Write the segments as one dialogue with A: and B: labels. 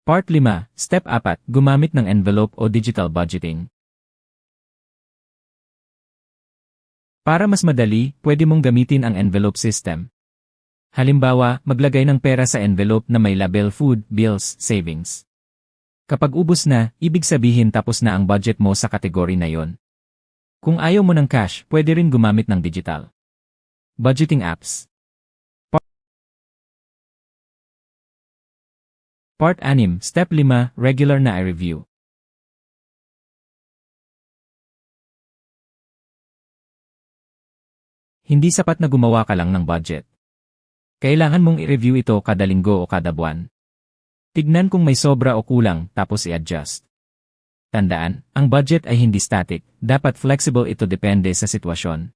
A: Part 5, Step 4, Gumamit ng envelope o digital budgeting. Para mas madali, pwede mong gamitin ang envelope system. Halimbawa, maglagay ng pera sa envelope na may label food, bills, savings. Kapag ubos na, ibig sabihin tapos na ang budget mo sa kategory na yon. Kung ayaw mo ng cash, pwede rin gumamit ng digital budgeting apps. Part 6, Step 5, Regular na i-review. Hindi sapat na gumawa ka lang ng budget. Kailangan mong i-review ito kada linggo o kada buwan. Tignan kung may sobra o kulang, tapos i-adjust. Tandaan, ang budget ay hindi static, dapat flexible ito depende sa sitwasyon.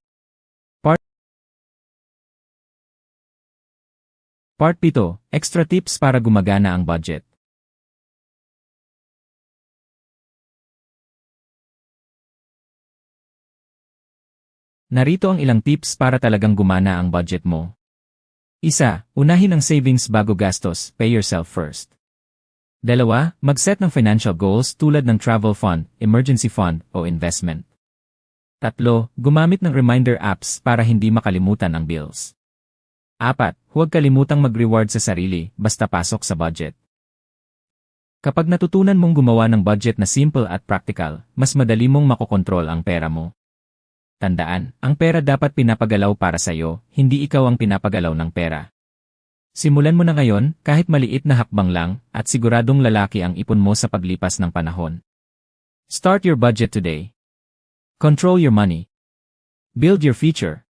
A: Part 7, Extra tips para gumagana ang budget. Narito ang ilang tips para talagang gumana ang budget mo. 1. Unahin ang savings bago gastos, pay yourself first. 2. Mag-set ng financial goals tulad ng travel fund, emergency fund, o investment. 3. Gumamit ng reminder apps para hindi makalimutan ang bills. 4. Huwag kalimutang mag-reward sa sarili, basta pasok sa budget. Kapag natutunan mong gumawa ng budget na simple at practical, mas madali mong makokontrol ang pera mo. Tandaan, ang pera dapat pinapagalaw para sa'yo, hindi ikaw ang pinapagalaw ng pera. Simulan mo na ngayon, kahit maliit na hakbang lang, at siguradong lalaki ang ipon mo sa paglipas ng panahon. Start your budget today. Control your money. Build your future.